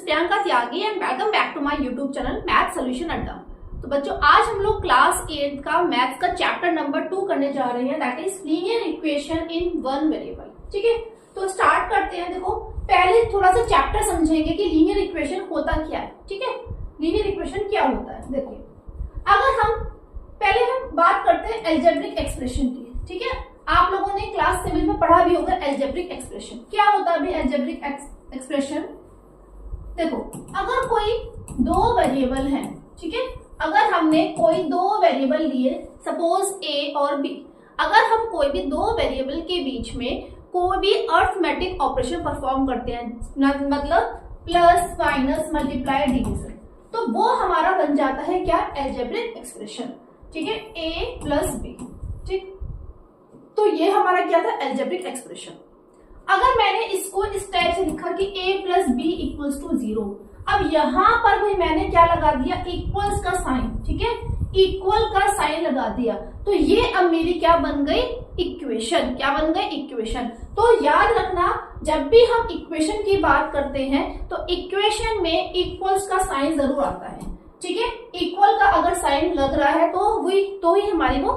Priyanka Tyagi and welcome back to my YouTube channel math solution Adda. तो बच्चों आज हम लोग क्लास 8 का मैथ्स का चैप्टर नंबर 2 करने जा रहे हैं, that is linear equation in one variable. ठीक है, तो स्टार्ट करते हैं। देखो पहले थोड़ा सा चैप्टर समझेंगे कि लीनियर इक्वेशन होता क्या है। ठीक है, लीनियर इक्वेशन क्या होता है। देखिए अगर हम पहले बात करते हैं अलजेब्रिक एक्सप्रेशन की। ठीक है, आप लोगों ने क्लास 7 में पढ़ा भी होगा अलजेब्रिक एक्सप्रेशन। क्या होता है अलजेब्रिक एक्सप्रेशन? देखो अगर कोई दो वेरिएबल हैं, ठीक है, अगर हमने कोई दो वेरिएबल लिए सपोज ए और बी, अगर हम कोई भी दो वेरिएबल के बीच में कोई भी अर्थमेटिक ऑपरेशन परफॉर्म करते हैं, मतलब प्लस माइनस मल्टीप्लाई डिवीजन, तो वो हमारा बन जाता है क्या? Algebraic expression. ठीक है, ए प्लस बी। ठीक, तो ये हमारा क्या था? Algebraic expression. अगर मैंने इसको इस टाइप से लिखा कि a plus B equals to 0, अब यहां पर भी मैंने क्या लगा दिया? इक्वल्स का साइन। ठीक है, इक्वल का साइन लगा दिया, तो ये अब मेरी क्या बन गई? इक्वेशन। क्या बन गई? इक्वेशन। तो याद रखना जब भी हम इक्वेशन की बात करते हैं तो इक्वेशन में इक्वल्स का साइन जरूर आता है। ठीक है, इक्वल का अगर साइन लग रहा है तो ही हमारी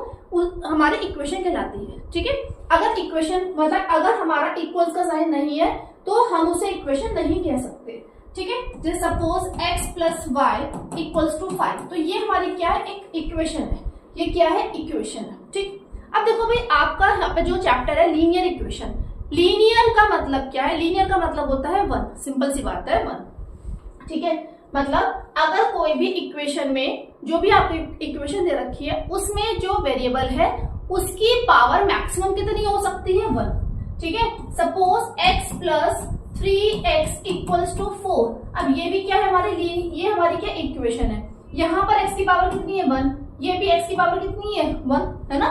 हमारी इक्वेशन कहलाती है। ठीक है, अगर इक्वेशन मतलब अगर हमारा इक्वल्स का साइन नहीं है तो हम उसे इक्वेशन नहीं कह सकते। ठीक है, जैसे suppose x plus Y equals to 5, तो ये हमारी क्या है? एक इक्वेशन है। ये क्या है? इक्वेशन है। ठीक, अब देखो भाई आपका यहाँ पे जो चैप्टर है लीनियर इक्वेशन, लीनियर का मतलब क्या है? लीनियर का मतलब होता है 1। सिंपल सी बात है 1। ठीक है, मतलब अगर कोई भी इक्वेशन में जो भी आपको इक्वेशन दे रखी है उसमें जो वेरिएबल है उसकी पावर मैक्सिमम कितनी हो सकती है? 1। ठीक है, suppose x plus 3x equals to 4। अब ये भी क्या है? ये हमारी क्या इक्वेशन है। यहाँ पर x की पावर कितनी है? 1। ये भी x की पावर कितनी है? 1 है ना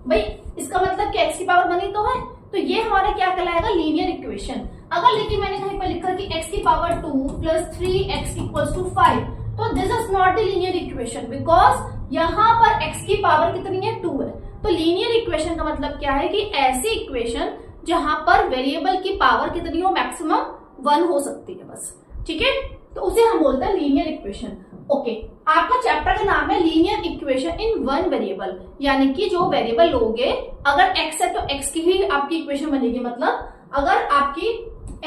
भाई। इसका मतलब कि x की पावर 1 ही तो है, तो ये हमारा क्या कहलाएगा? Linear equation. अगर लेकिन मैंने कहीं पर लिखा कि x की power 2 plus 3x equals to 5, तो this is not the linear equation because यहाँ पर x की पावर कितनी है? 2 है। तो लीनियर इक्वेशन का मतलब क्या है कि ऐसी इक्वेशन जहां पर वेरिएबल की पावर कितनी हो? मैक्सिमम 1 हो सकती है बस। ठीक है, तो उसे हम बोलते हैं लीनियर इक्वेशन। ओके, आपका चैप्टर का नाम है linear equation in one variable, यानी कि जो वेरिएबल लोगे अगर x है तो x की ही आपकी इक्वेशन बनेगी। मतलब अगर आपकी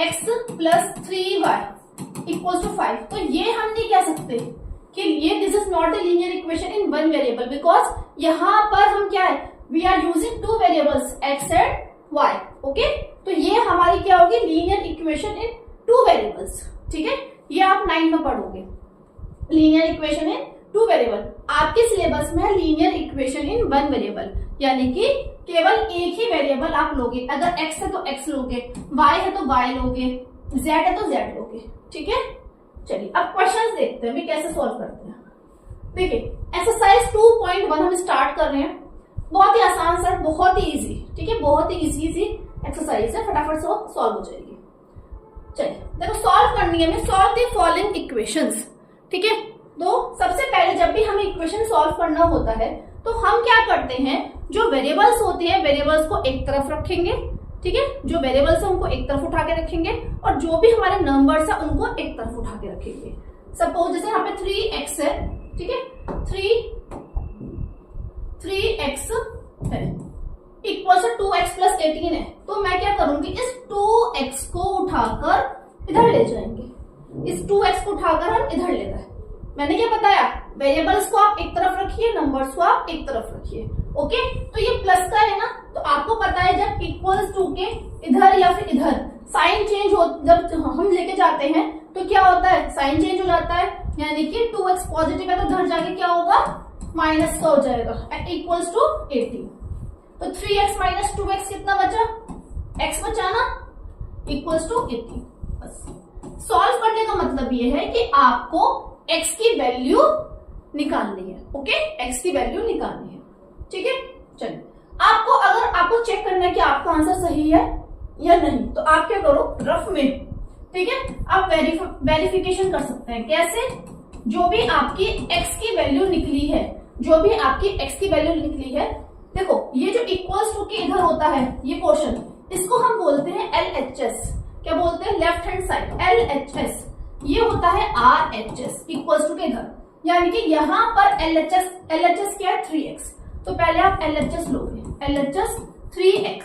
x plus 3y equals to 5, तो ये हम नहीं कह सकते कि ये this is not the linear equation in one variable because यहाँ पर हम क्या है? We are using two variables x and y। Okay, तो ये हमारी क्या होगी? Linear equation in two variables. ठीक है, ये आप 9 में पढ़ोगे linear equation in two variable. आपके सिलेबस में है linear equation in one variable, यानी कि केवल एक ही वेरिएबल आप लोगे। अगर x है तो x लोगे, y है तो y लोगे, z है तो z लोगे। ठीक है, चलिए अब क्वेश्चंस देखते हैं भी कैसे सॉल्व करते हैं। देखिए एक्सरसाइज 2.1 हम स्टार्ट कर रहे हैं। बहुत ही आसान सर, बहुत ही इजी। ठीक है, बहुत ही इजी एक्सरसाइज है, फटाफट से सॉल्व हो जाएगी। चलिए देखो सॉल्व करनी है, सॉल्व द फॉलोइंग इक्वेशंस। ठीक है, तो सबसे पहले जब भी हमें इक्वेशन सॉल्व करना होता है तो हम क्या करते हैं? जो वेरिएबल्स होते हैं वेरिएबल्स को एक तरफ रखेंगे। ठीक है, जो वेरिएबल्स है उनको एक तरफ उठा के रखेंगे और जो भी हमारे नंबर्स है उनको एक तरफ उठा के रखेंगे। सपोज जैसे यहाँ पे 3x है, ठीक है, 3x है इक्वल से 2x प्लस 18 है, तो मैं क्या करूंगी? इस 2x को उठाकर इधर ले जाएंगे। इस 2x को उठाकर हम इधर ले गए। मैंने क्या बताया? वेरिएबल्स को आप एक तरफ रखिए, नंबर्स को आप एक तरफ रखिए। ओके, तो ये प्लस का है ना, तो आपको पता है जब इक्वल्स टू के इधर या फिर इधर साइन चेंज हो, जब हम लेके जाते हैं तो क्या होता है? साइन चेंज हो जाता है, यानी कि 2x पॉजिटिव है तो इधर जाके क्या होगा? माइनस का हो जाएगा इक्वल्स टू 18। तो 3x माइनस 2x कितना बचा? x बचा ना, इक्वल्स टू 18। बस सॉल्व करने का मतलब ये है कि आपको x की वैल्यू निकालनी है। ओके, x की वैल्यू निकालनी है। ठीक है, चलिए आपको अगर आपको चेक करना है कि आपका आंसर सही है या नहीं, तो आप क्या करो? रफ में, ठीक है, आप वेरिफिकेशन कर सकते हैं। कैसे? जो भी आपकी x की वैल्यू निकली है, जो भी आपकी x की वैल्यू निकली है, देखो ये जो इक्वल्स टू के इधर होता है ये पोर्शन, इसको हम बोलते हैं LHS। क्या बोलते हैं? Left hand side LHS। ये होता है RHS इक्वल्स टू के इधर, यानी कि यहाँ पर LHS क्या है 3x, तो पहले आप LHS लोगे, LHS 3x,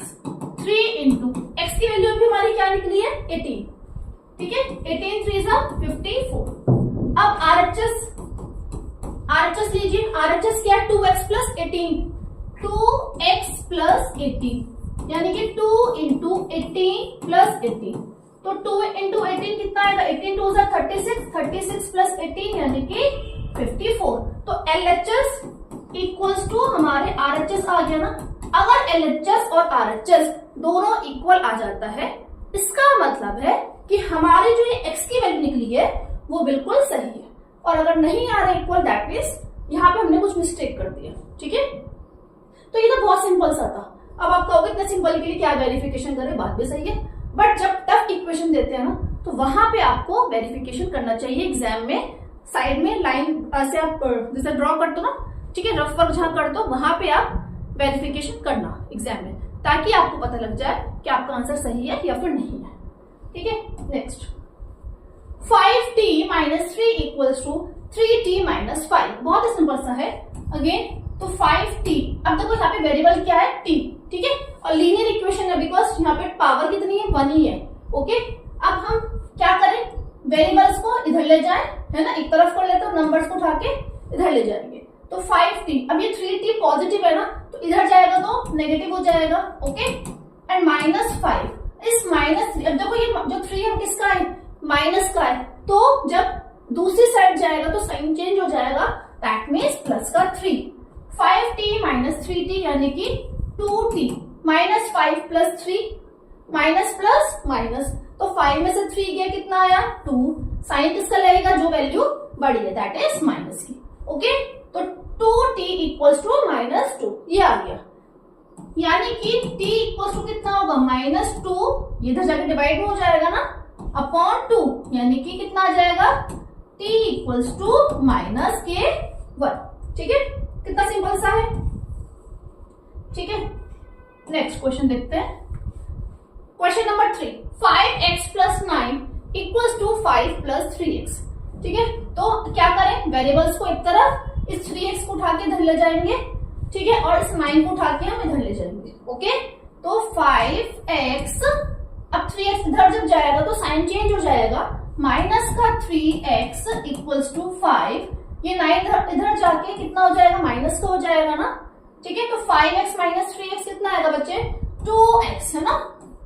3 इंटू x की वैल्यू भी हमारी क्या निकली है 18, ठीक है 18 3 54। अब RHS लीजिए, RHS क्या है 2x प्लस 18, 2x प्लस 18 यानी कि 2 इंटू 18 प्लस 18, तो 2 इंटू 18 कितना आएगा 18 2 36, 36 प्लस 18 यानी कि 54। तो LHS इक्वल्स टू हमारे RHS आ गया ना। अगर LHS और RHS दोनों इक्वल आ जाता है, इसका मतलब है कि हमारी जो ये x की वैल्यू निकली है वो बिल्कुल सही है, और अगर नहीं आ रहा इक्वल दैट मींस यहाँ पे हमने कुछ मिस्टेक कर दिया, ठीक है। तो ये तो बहुत सिंपल सा था। अब आप कहोगे इतना सिंपल के लिए क्या वेरिफिकेशन करें, बात भी सही है, बट जब टफ इक्वेशन देते हैं ना तो वहां पे आपको वेरिफिकेशन करना चाहिए। एग्जाम में साइड में लाइन ऐसे आप जैसे ड्रॉ करते हो ना, ठीक है, रफ वर्क जहां करते हो वहां पे आप वेरिफिकेशन करना एग्जाम में, ताकि आपको पता लग जाए कि आपका आंसर सही है या फिर नहीं है, ठीक है। Next 5t minus 3 equals to 3t minus 5, बहुत ही सिंपल सा है। अगेन तो 5t, अब देखो यहाँ पे वेरिएबल क्या है t, ठीक है, और लीनियर इक्वेशन है बिकॉज यहाँ पे पावर कितनी है 1 ही है, ओके। अब हम क्या करें, वेरिएबल्स को इधर ले जाएं, है ना, एक तरफ कर लेते हैं, नंबर्स को उठा के इधर ले जाएंगे। तो 5t, अब ये 3t पॉजिटिव है ना, तो इधर जाएगा तो नेगेटिव हो जाएगा, ओके। एंड माइनस 5, इस माइनस 3, अब देखो ये जो 3 है किसका है माइनस का है, तो जब दूसरी साइड जाएगा तो साइन चेंज हो जाएगा, दैट मीन्स प्लस का 3। 5t माइनस 3t यानी कि 2t, minus 5 plus 3, minus plus minus, तो 5 में से 3 गया कितना आया 2, साइन किसका लगेगा जो वैल्यू बड़ी है दैट इज माइनस की, ओके। तो 2t इक्वल्स टू माइनस 2, ये आ गया, यानी कि t इक्वल्स टू कितना होगा माइनस 2, ये इधर जाके डिवाइड हो जाएगा ना अपॉन 2, यानी कि कितना आ जाएगा t इक्वल्स टू माइनस के 1, ठीक है। कितना सिंपल सा है, ठीक है। नेक्स्ट क्वेश्चन देखते हैं, question number 3, 5x plus 9 equals to 5 plus 3x, ठीक है। तो क्या करें, वेरिएबल्स को एक तरफ, इस 3x को उठा के इधर ले जाएंगे, ठीक है, और इस 9 को उठा के हम इधर ले जाएंगे, ओके। तो 5x, अब 3x इधर जब जाएगा तो साइन चेंज हो जाएगा, माइनस का 3x इक्वल्स टू 5, ये 9 इधर जाके कितना हो जाएगा माइनस का हो जाएगा ना, ठीक है। तो 5x माइनस 3x कितना आएगा बच्चे 2x, है ना,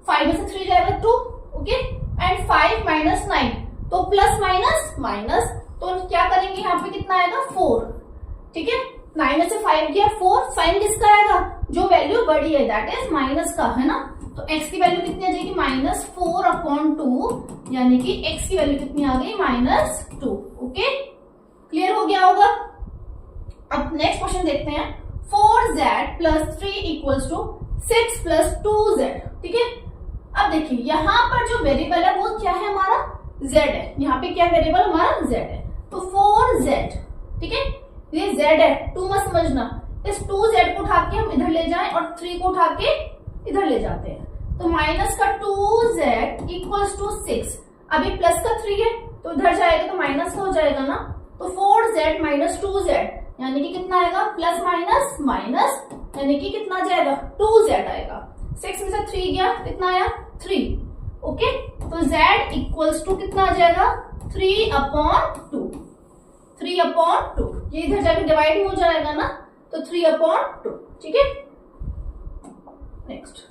5 में से 3 जाएगा 2, ओके। एंड 5 माइनस 9, तो प्लस माइनस माइनस, तो क्या करेंगे यहाँ पे कितना आएगा 4, ठीक है। 9 में से 5 गया 4, साइन किसका आएगा जो वैल्यू बड़ी है दैट इज माइनस का, है ना। तो x की वैल्यू कितनी आ जाएगी माइनस 4 अपॉन 2, यानी कि x की वैल्यू कितनी आ गई माइनस 2, ओके। क्लियर हो गया होगा। अब नेक्स्ट क्वेश्चन देखते हैं, 4z plus 3 equals to 6 plus 2z, ठीक है। अब देखिए यहाँ पर जो वेरिएबल है वो क्या है हमारा z है, यहाँ पे क्या वेरिएबल हमारा z है, तो 4z, ठीक है, ये z है, 2 मत समझना, इस 2z को उठा के हम इधर ले जाएं और 3 को उठा के इधर ले जाते हैं, तो माइनस का 2z इक्वल्स टू 6, अभी प्लस का 3 है तो इधर जाएगा तो माइनस का हो जाएगा ना, तो 4z माइनस 2z यानी कि कितना आएगा प्लस माइनस माइनस, यानी कि कितना जाएगा 2z आएगा, 6 में से 3 गया कितना आया 3, ओके। तो z इक्वल्स टू कितना आ जाएगा 3 अपॉन 2, 3 अपॉन 2, ये इधर जाके डिवाइड हो जाएगा ना, तो 3 अपॉन 2, ठीक है। नेक्स्ट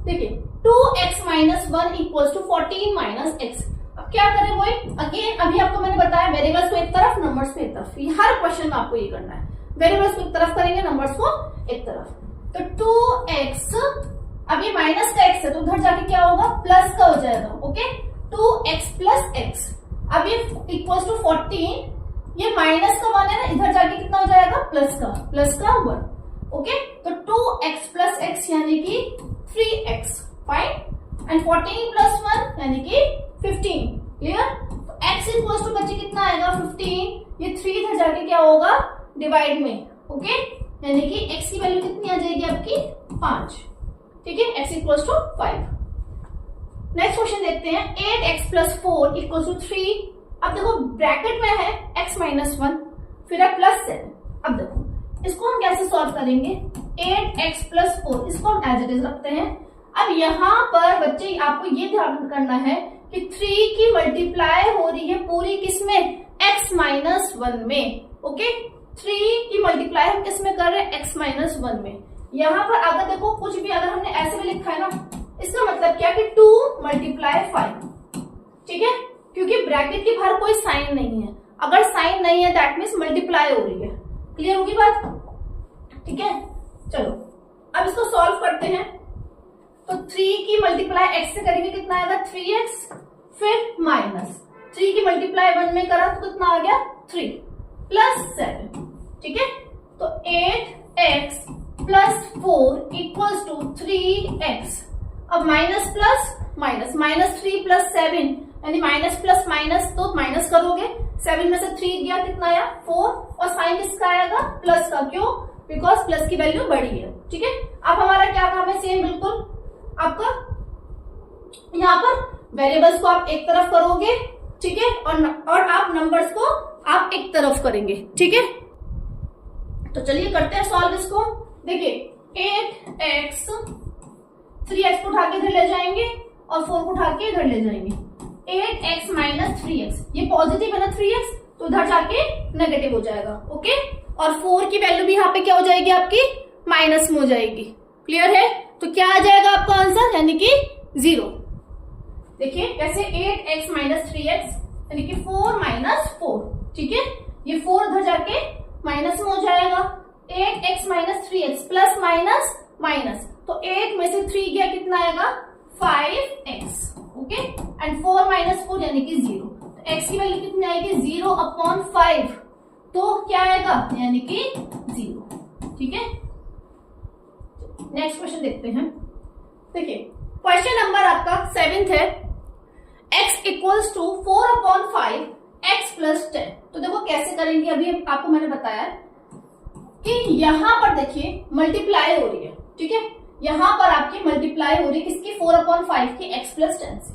देखिए 2x minus 1 equals to 14 minus x, अब क्या करें वही अगेन, अभी आपको मैंने बताया वेरिएबल्स को एक तरफ नंबर्स को एक तरफ, हर क्वेश्चन में आपको ये करना है, वेरिएबल्स को एक तरफ करेंगे नंबर्स को एक तरफ। तो 2x, अब ये माइनस का x है तो उधर जाके क्या होगा प्लस का हो जाएगा, ओके। 2x प्लस x, अब ये इक्वल्स टू 14, ये माइनस का 1 है ना, इधर जाके कितना हो जाएगा प्लस का 1, ओके। तो 2x प्लस x यानी कि 3x, फाइन, एंड 14 प्लस 1 यानी कि 15, क्लियर। तो x इक्वल्स टू बच्चे कितना आएगा 15, ये 3 इधर जाके क्या होगा डिवाइड में, ओके, यानी कि x की वैल्यू कितनी आ जाएगी आपकी 5, ठीक है, x equals to 5। Next question देखते हैं, 8x प्लस 4 इक्वल्स टू 3 अब देखो ब्रैकेट में है x माइनस 1, फिर है +7। अब देखो इसको हम कैसे सॉल्व करेंगे, 8x + 4 इसको हम एज इट इज रखते हैं। अब यहाँ पर बच्चे आपको ये ध्यान करना है कि 3 की मल्टीप्लाई हो रही है पूरी किसमें, x माइनस 1 में। ओके, 3 की मल्टीप्लाई हम किसमें कर रहे हैं, x माइनस 1 में। यहाँ पर अगर देखो कुछ भी अगर हमने ऐसे भी लिखा है ना, इसका मतलब क्या कि 2 × 5, ठीक है, क्योंकि ब्रैकेट के बाहर कोई साइन नहीं है। अगर साइन नहीं है दैट मीन्स मल्टीप्लाई हो रही है। क्लियर होगी बात, ठीक है। चलो अब इसको सॉल्व करते हैं। तो 3 की मल्टीप्लाई x से करेंगे, कितना आएगा 3x, फिर माइनस 3 की मल्टीप्लाई 1 में करा तो कितना आ गया 3 + 7, ठीक है। तो 8x + 4 = 3x। अब माइनस प्लस माइनस, -3 + 7 यानी माइनस प्लस माइनस, तो माइनस करोगे 7 में से 3 गया, कितना आया 4, और साइन किसका आएगा, प्लस का। क्यों, बिकॉज प्लस की वैल्यू बड़ी है, ठीक है। अब हमारा क्या काम है, सेम बिल्कुल आपका यहाँ पर वेरिएबल्स को आप एक तरफ करोगे, ठीक है, और आप नंबर्स को आप एक तरफ करेंगे, ठीक है। तो चलिए करते हैं सॉल्व इसको। देखिए 8x, 3x को उठा के इधर ले जाएंगे और 4 को उठा के इधर ले जाएंगे। 8x - 3x, ये पॉजिटिव है ना 3x, तो उधर जाके नेगेटिव हो जाएगा। ओके, और 4 की वैल्यू भी यहाँ पे क्या हो जाएगी आपकी, माइनस में हो जाएगी। क्लियर है, तो क्या आ जाएगा आपका आंसर, यानी कि 0। देखिए कैसे, 8x - 3x यानी कि 4 - 4, ठीक है। ये 4 उधर जाके माइनस में हो जाएगा। 8x - 3x plus minus minus, तो 8 में से 3 गया, कितना आएगा 5x। ओके, एंड 4 - 4 यानी कि 0। तो x की वैल्यू कितनी आएगी, 0/5, तो क्या आएगा, यानी कि 0, ठीक है। नेक्स्ट क्वेश्चन देखते हैं। देखिए क्वेश्चन नंबर आपका 7th है, x = 4/5 x + 10। तो देखो कैसे करेंगे, अभी आपको मैंने बताया कि यहां पर देखिए मल्टीप्लाई हो रही है, ठीक है। यहां पर आपकी मल्टीप्लाई हो रही है किसकी, 4/5 की x + 10 से,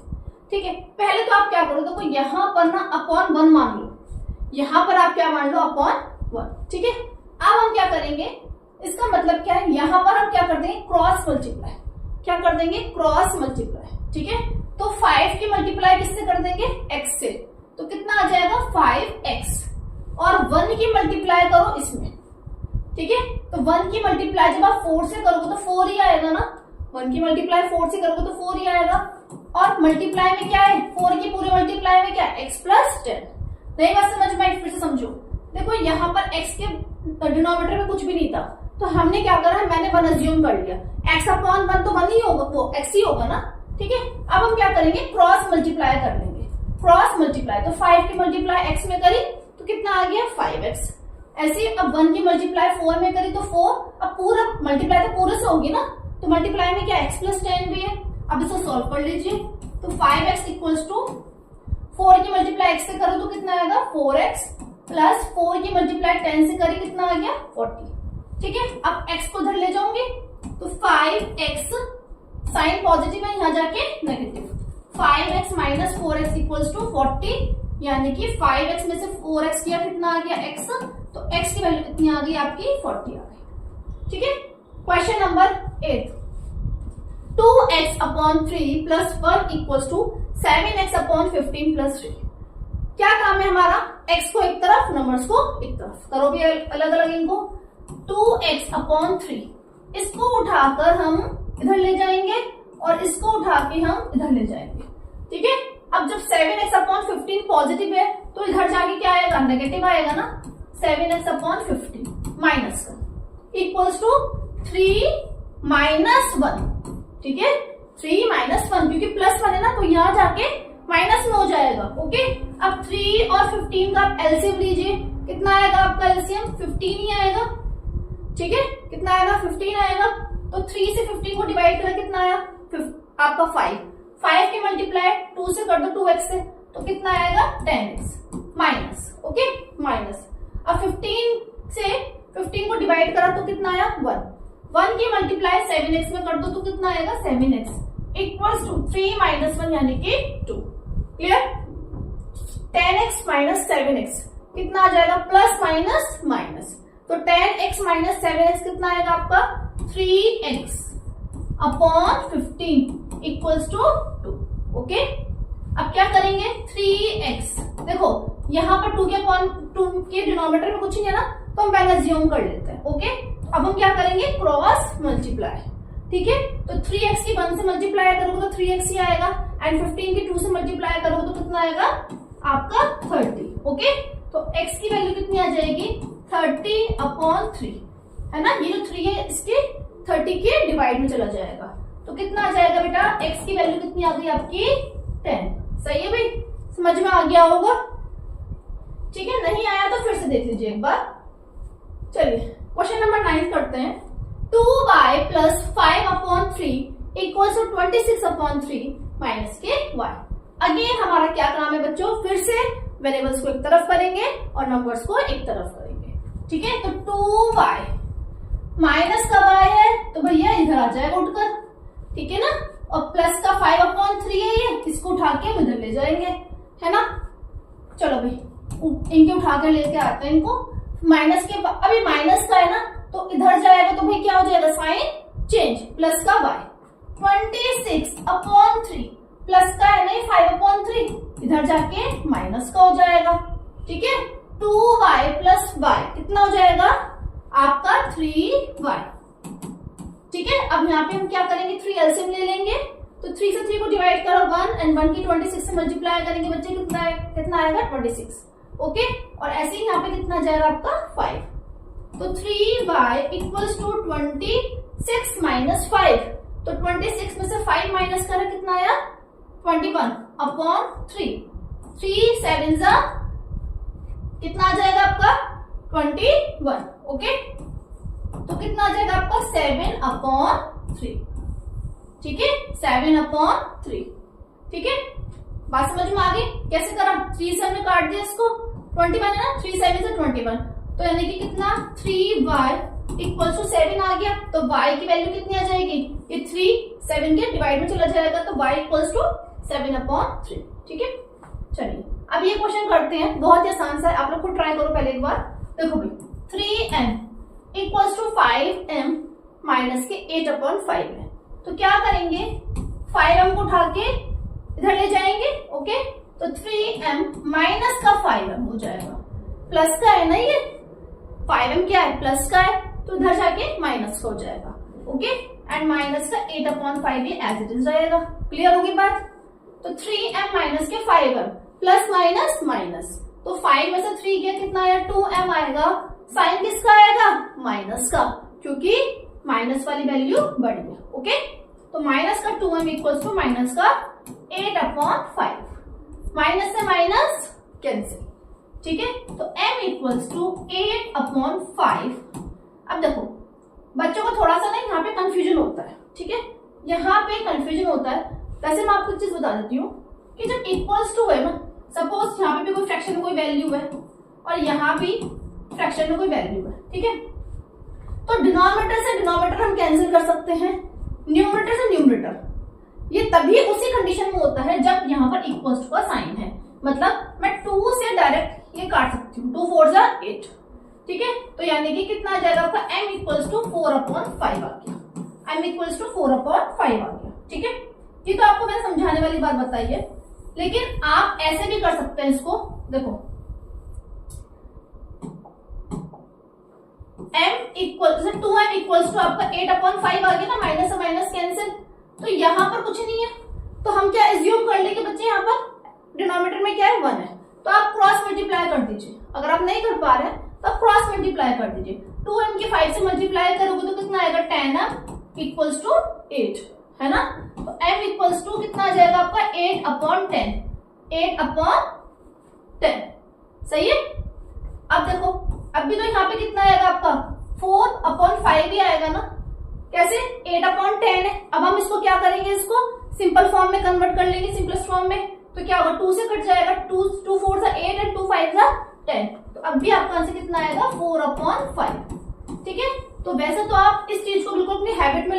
ठीक है। पहले तो आप क्या करो, देखो यहां पर ना /1 मान लो, यहां पर आप क्या मान लो /1, ठीक है। अब हम क्या करेंगे, इसका मतलब क्या है, यहां पर हम क्या कर देंगे, क्रॉस मल्टीप्लाई। क्या कर देंगे, क्रॉस मल्टीप्लाई, ठीक है। तो 5 की मल्टीप्लाई किससे कर देंगे, x से, तो कितना आ जाएगा 5x, और 1 की मल्टीप्लाई करो इसमें, ठीक है। तो 1 की मल्टीप्लाई जब आप 4 से करोगे तो 4 ही आएगा ना, 1 की मल्टीप्लाई 4 से करोगे तो 4 ही आएगा। और मल्टीप्लाई में क्या है, 4 की पूरे मल्टीप्लाई में क्या है, x + 10। नहीं बात समझ में, फिर से समझो। देखो यहाँ पर x के डिनोमिनेटर में कुछ भी नहीं था, तो हमने क्या करा, मैंने 1 अज्यूम कर लिया, x/1 तो 1 ही होगा, वो x ही होगा ना, ठीक है। अब हम क्या करेंगे, क्रॉस मल्टीप्लाई कर लेंगे, क्रॉस मल्टीप्लाई। तो 5 की मल्टीप्लाई x में करी तो कितना आ गया 5x। ऐसे अब 1 की मल्टीप्लाई 4 में करी तो 4, अब पूरा मल्टीप्लाई तो पूरे से होगी ना, तो मल्टीप्लाई में क्या x + 10 भी है। अब इसको सॉल्व कर लीजिए, तो 5x = 4 की मल्टीप्लाई x से करो तो कितना आएगा 4x, प्लस 4 की मल्टीप्लाई 10 से करी कितना आ गया 40, ठीक है। अब x को उधर ले जाओगे तो 5x, साइन पॉजिटिव है, यहाँ जाके नेगेटिव, 5x - 4x = 40, यानी कि 5x में से 4x किया, कितना आ गया x, तो x की वैल्यू कितनी आ गई आपकी 40 आ गई, ठीक है। Question number 8, 2x/3 + 1 = 7x/15 + 3। क्या काम है हमारा, x को एक तरफ, नंबर्स को एक तरफ करो भी अलग अलग इनको। 2x/3, इसको उठाकर हम इधर ले जाएंगे और इसको उठा के हम इधर ले जाएंगे, ठीक है। अब जब 7x/15 पॉजिटिव है तो इधर जाके क्या आएगा, नेगेटिव आएगा ना, 7x/15 माइनस = 3 - 1, ठीक है। 3 - 1, क्योंकि +1 है ना, तो यहाँ जाके माइनस में हो जाएगा। ओके, अब 3 और 15 का आप एलसीएम लीजिए, कितना आएगा आपका एलसीएम 15 ही आएगा, ठीक है। कितना आएगा 15 आएगा। तो 3 से 15 को डिवाइड करें, कितना आया आपका 5 की मल्टीप्लाई 2 से कर दो 2x से, तो कितना आएगा 10x माइनस, ओके माइनस। अब 15 से 15 को डिवाइड करा तो कितना आया 1 की मल्टीप्लाई 7x में कर दो तो कितना आएगा 7x = 3 - 1 यानी कि 2। क्लियर। 10x माइनस 7x कितना आ जाएगा, प्लस माइनस माइनस, तो 10x माइनस 7x कितना आएगा आपका 3x upon 15 equals to 2। Okay, अब क्या करेंगे 3x, देखो यहाँ पर 2 के डिनोमिनेटर में कुछ नहीं है ना, तो हम पहले अज्यूम कर लेते हैं। ओके, अब हम क्या करेंगे क्रॉस मल्टीप्लाई, ठीक है, तो 3x की 1 से मल्टीप्लाई करोगे तो 3x ही आएगा, एंड 15 की 2 से मल्टीप्लाई करोगे तो कितना आएगा आपका 30। ओके, तो x की वैल्यू कितनी आ जाएगी 30 अपॉन 3, है ना, ये जो 3 है इसके 30 के डिवाइड में चला जाएगा, तो कितना आ जाएगा बेटा, x की वैल्यू कितनी आ गई आपकी 10। सही है भाई, समझ में आ गया होगा, ठीक है, नहीं आया तो फिर से देख लीजिए एक बार। चलिए क्वेश्चन नंबर 9 करते हैं। 2y plus 5 upon 3 equals to 26 upon 3 minus के y। अगेन हमारा क्या काम है बच्चों, फिर से वेरिएबल्स को एक तरफ करेंगे और नंबर्स को एक तरफ करेंगे, ठीक है, तो 2y माइनस का y है तो भैया इधर आ जाएगा उठकर, ठीक है ना, और प्लस का 5 अपॉन 3 है ये, इसको उठा के हम इधर ले जाएंगे, है ना। चलो भाई इनके उठा के लेके आते हैं इनको, माइनस के अभी माइनस का है ना तो इधर जाएगा तो भाई क्या हो जाएगा साइन चेंज, प्लस का y 26 अपॉन 3 प्लस का है नहीं 5 अपॉन 3 इधर जाके माइनस का हो जाएगा, ठीक है, 2y प्लस y कितना हो जाएगा आपका 3y, ठीक है। अब यहाँ पे हम क्या करेंगे 3 एलसीएम ले लेंगे, तो 3 से 3 को डिवाइड करो 1 एंड 1 की 26 से मल्टीप्लाई करेंगे बच्चे कितना आएगा 26। ओके, और ऐसे ही यहाँ पे कितना जाएगा आपका 5, तो 3y इक्वल्स टू 26 माइनस 5, तो 26 में से 5 माइनस करें कितना आया 21 अपॉन 3, 3 7 जा कितना आ जाएगा आपका 21। ओके, तो कितना आ जाएगा आपका 7 अपॉन 3, ठीक है, 7 अपॉन 3, ठीक है, बात समझ में आ गई कैसे करा, 3 से हमने काट दिया इसको, 21 है ना, 3 7 से 21, तो यानी कि कितना 3y इक्वल टू 7 आ गया, तो y की वैल्यू कितनी आ जाएगी, ये 3 7 के डिवाइड में चला जाएगा, तो y इक्वल टू 7 अपॉन 3, ठीक है। चलिए अब ये क्वेश्चन करते हैं, बहुत ही आसान सा है, आप लोग खुद ट्राई करो पहले एक बार। देखो भाई 3m equal to 5m minus के 8 अपॉन 5 है, तो क्या करेंगे 5m को उठा के इधर ले जाएंगे। ओके, तो 3m माइनस का 5m हो जाएगा, प्लस का है ना ये 5m क्या है प्लस का है, तो इधर जाके माइनस का हो जाएगा। ओके, एंड माइनस का 8 अपॉन 5 ये एज इट इज रहेगा। क्लियर होगी बात, तो 3m माइनस के 5m प्लस माइनस माइनस, तो 5 में से 3 गया कितना आया 2m आएगा, साइन किसका आएगा माइनस का, क्योंकि माइनस वाली वैल्यू बढ़ गया। ओके, तो माइनस का 2m इक्वल्स टू माइनस का 8 अपॉन 5, माइनस से माइनस कैंसिल, ठीक है, तो m इक्वल्स टू 8 अपॉन 5। अब देखो बच्चों को थोड़ा सा ना यहाँ पे कंफ्यूजन होता है, ठीक है, यहाँ पे कंफ्यूजन होता है। वैसे मैं आपको एक चीज बता देती हूँ कि जब इक्वल्स टू है ना, सपोज यहाँ पे भी कोई फ्रैक्शन में कोई वैल्यू है और यहाँ भी फ्रैक्शन में कोई वैल्यू है, ठीक है, तो डिनोमिनेटर से डिनोमिनेटर हम कैंसिल कर सकते हैं, न्यूमरेटर से न्यूमरेटर, ये तभी उसी कंडीशन में होता है जब यहाँ पर इक्वल्स टू का साइन है, मतलब मैं 2 से डायरेक्ट ये काट सकती हूँ, 2 4 जा 8, ठीक है, तो यानी कि कितना आ जाएगा आपका m इक्वल्स टू 4 अपॉन 5 आ गया, m इक्वल्स टू 4 अपॉन 5 आ गया, ठीक है। ये तो आपको मैंने समझाने वाली बात बताई है, लेकिन आप ऐसे भी कर सकते हैं इसको, देखो m equal 2m equals to आपका 8 अपॉन 5 आ गया ना, माइनस से माइनस कैंसिल, तो यहाँ पर कुछ नहीं है, तो हम क्या एज्यूम कर लेंगे बच्चे, यहाँ पर डिनोमिनेटर में क्या है 1 है, तो आप क्रॉस मल्टीप्लाई कर दीजिए। अगर आप नहीं कर पा रहे हैं तो आप क्रॉस मल्टीप्लाई कर दीजिए, 2m के 5 से मल्टीप्लाई करोगे तो कितना आएगा 10m इक्वल्स टू 8, है ना, तो m इक्वल्स टू कितना आ जाएगा आपका 8 अपॉन 10, 8 अपॉन 10, सही है। अब देखो अब भी तो यहाँ पे कितना आएगा आपका 4 अपॉन 5 ही आएगा ना, कैसे 8 अपॉन 10 है। अब हम इसको क्या करेंगे, इसको सिंपल फॉर्म में कन्वर्ट कर लेंगे, सिंपलेस्ट फॉर्म में, तो क्या होगा 2 से कट जाएगा, 2 4 8 एंड 2 5 10, तो अब भी आपका आंसर कितना आएगा 4 अपॉन 5, ठीक है। तो वैसे तो आप इस चीज को बिल्कुल अपनी हैबिट में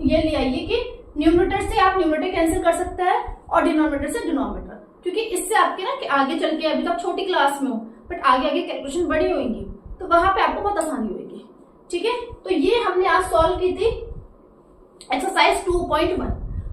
ये ले आइए कि न्यूमरेटर से आप न्यूमरेटर कैंसिल कर सकते हैं और डिनोमिनेटर से डिनोमिनेटर, क्योंकि इससे आपके ना कि आगे चल के, अभी तो आप छोटी क्लास में हो बट आगे आगे कैलकुलेशन बड़ी होगी तो वहां पे आपको बहुत आसानी होगी। ठीक है, तो ये हमने आज सॉल्व की थी एक्सरसाइज 2.1।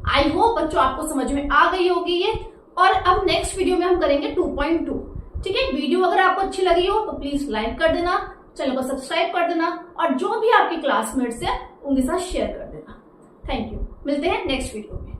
आई होप बच्चों आपको समझ में आ गई होगी ये। और अब नेक्स्ट वीडियो में हम करेंगे 2.2। ठीक है, वीडियो अगर आपको अच्छी लगी हो तो प्लीज लाइक कर देना, चैनल को सब्सक्राइब कर देना और जो भी आपके क्लासमेट्स हैं उनके साथ शेयर कर देना। थैंक यू, मिलते हैं नेक्स्ट वीडियो में।